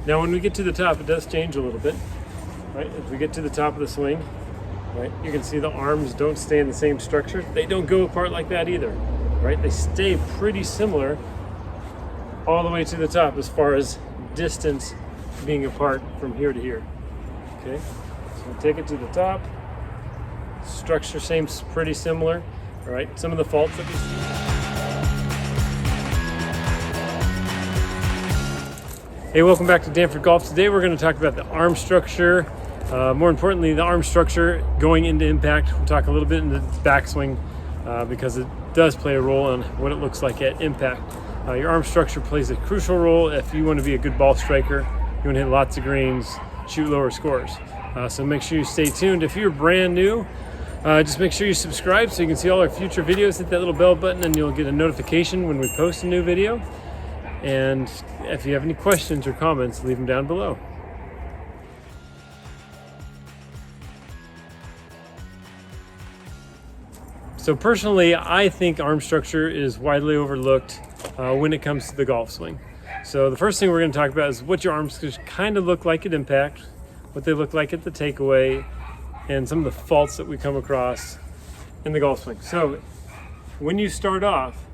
Now when we get to the top, it does change a little bit, right? As we get to the top of the swing, right, you can see the arms don't stay in the same structure. They don't go apart like that either, right? They stay pretty similar all the way to the top as far as distance being apart from here to here. Okay, so we take it to the top. Structure seems pretty similar. All right, some of the faults that we see. Hey, welcome back to Danford Golf. Today we're going to talk about the arm structure. More importantly, the arm structure going into impact. We'll talk a little bit in the backswing because it does play a role on what it looks like at impact. Your arm structure plays a crucial role if you want to be a good ball striker. You want to hit lots of greens, shoot lower scores. So make sure you stay tuned. If you're brand new, just make sure you subscribe so you can see all our future videos. Hit that little bell button and you'll get a notification when we post a new video. And if you have any questions or comments, leave them down below. So personally, I think arm structure is widely overlooked when it comes to the golf swing. So the first thing we're going to talk about is what your arms kind of look like at impact, what they look like at the takeaway, and some of the faults that we come across in the golf swing. So when you start off,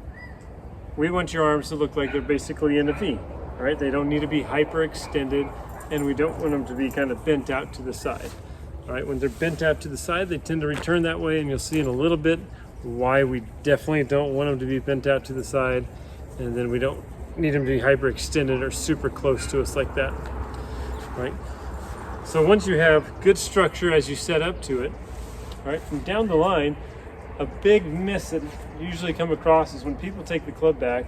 we want your arms to look like they're basically in a V, right? They don't need to be hyperextended, and we don't want them to be kind of bent out to the side. All right, when they're bent out to the side, they tend to return that way, and you'll see in a little bit why we definitely don't want them to be bent out to the side, and then we don't need them to be hyperextended or super close to us like that, right? So once you have good structure as you set up to it, right, from down the line, a big miss that you usually come across is when people take the club back,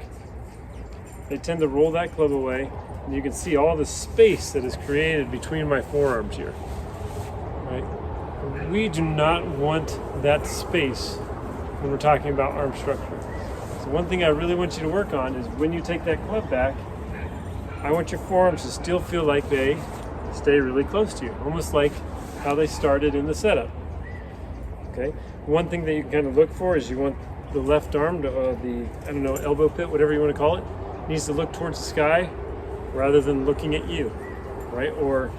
they tend to roll that club away, and you can see all the space that is created between my forearms here, right? We do not want that space when we're talking about arm structure. So one thing I really want you to work on is when you take that club back, I want your forearms to still feel like they stay really close to you, almost like how they started in the setup. Okay. One thing that you can kind of look for is you want the left arm to the elbow pit, whatever you want to call it, needs to look towards the sky rather than looking at you, right? Or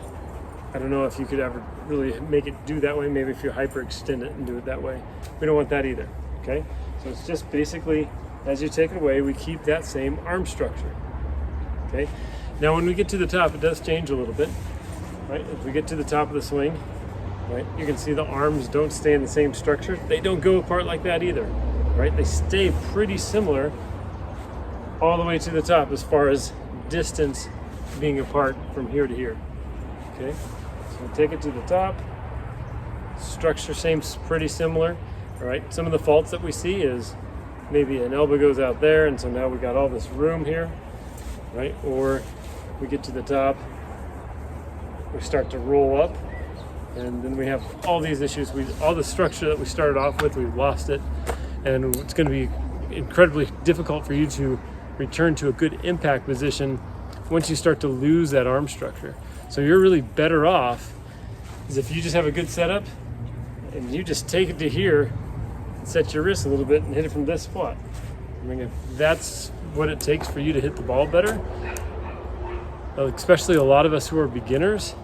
I don't know if you could ever really make it do that way. Maybe if you hyperextend it and do it that way. We don't want that either. Okay. So it's just basically as you take it away, we keep that same arm structure. Okay. Now when we get to the top, it does change a little bit. Right, if we get to the top of the swing, right, you can see the arms don't stay in the same structure. They don't go apart like that either, right? They stay pretty similar all the way to the top as far as distance being apart from here to here. Okay, so we take it to the top. Structure seems pretty similar. All right, some of the faults that we see is maybe an elbow goes out there, and so now we got all this room here, right? Or we get to the top, we start to roll up, and then we have all these issues. All the structure that we started off with, we've lost it, and it's going to be incredibly difficult for you to return to a good impact position once you start to lose that arm structure. So you're really better off is if you just have a good setup and you just take it to here, set your wrist a little bit and hit it from this spot. I mean, if that's what it takes for you to hit the ball better, especially a lot of us who are beginners,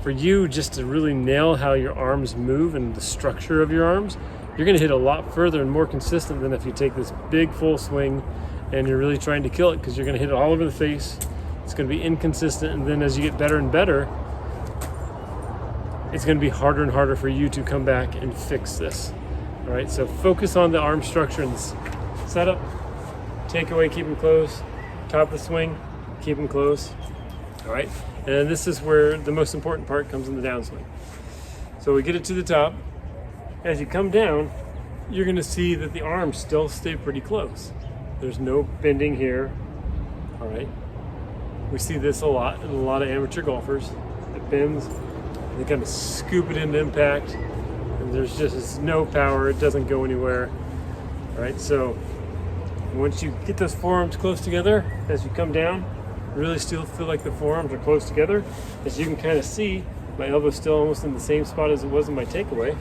for you just to really nail how your arms move and the structure of your arms, you're going to hit a lot further and more consistent than if you take this big full swing and you're really trying to kill it, because you're going to hit it all over the face. It's going to be inconsistent, and then as you get better and better, it's going to be harder and harder for you to come back and fix this. All right, so focus on the arm structure and setup. Takeaway, keep them close. Top of the swing, keep them close. All right, and this is where the most important part comes in the downswing. So we get it to the top. As you come down, you're going to see that the arms still stay pretty close. There's no bending here. All right, we see this a lot in a lot of amateur golfers. It bends, they kind of scoop it into impact, and there's just no power. It doesn't go anywhere. All right, so once you get those forearms close together, as you come down, really still feel like the forearms are close together. As you can kind of see, my elbow's still almost in the same spot as it was in my takeaway.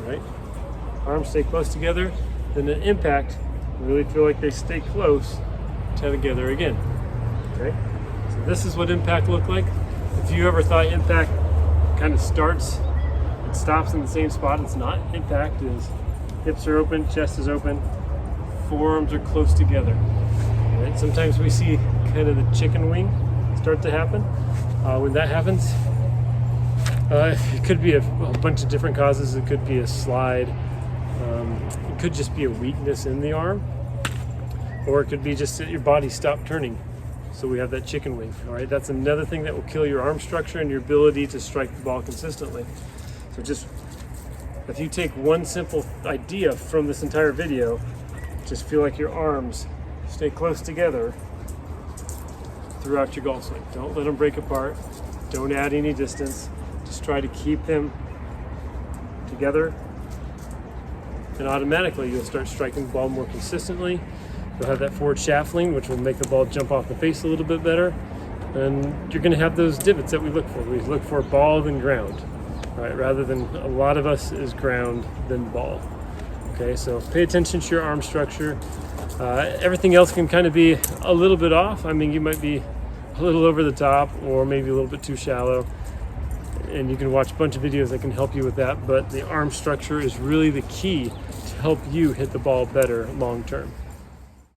Right? Arms stay close together, then the impact, really feel like they stay close together again. Okay? So This is what impact looked like. If you ever thought impact kind of starts and stops in the same spot, it's not. Impact is hips are open, chest is open, forearms are close together. Right? Sometimes we see kind of the chicken wing start to happen. When that happens, it could be a bunch of different causes. It could be a slide. It could just be a weakness in the arm, or it could be just that your body stopped turning. So we have that chicken wing. All right, that's another thing that will kill your arm structure and your ability to strike the ball consistently. So just if you take one simple idea from this entire video, just feel like your arms stay close together throughout your golf swing. Don't let them break apart. Don't add any distance. Just try to keep them together, and automatically you'll start striking the ball more consistently. You'll have that forward shaft lean, which will make the ball jump off the face a little bit better. And you're going to have those divots that we look for. We look for ball than ground, right? Rather than a lot of us is ground than ball. Okay, so pay attention to your arm structure. Everything else can kind of be a little bit off. I mean, you might be a little over the top or maybe a little bit too shallow. And you can watch a bunch of videos that can help you with that. But the arm structure is really the key to help you hit the ball better long term.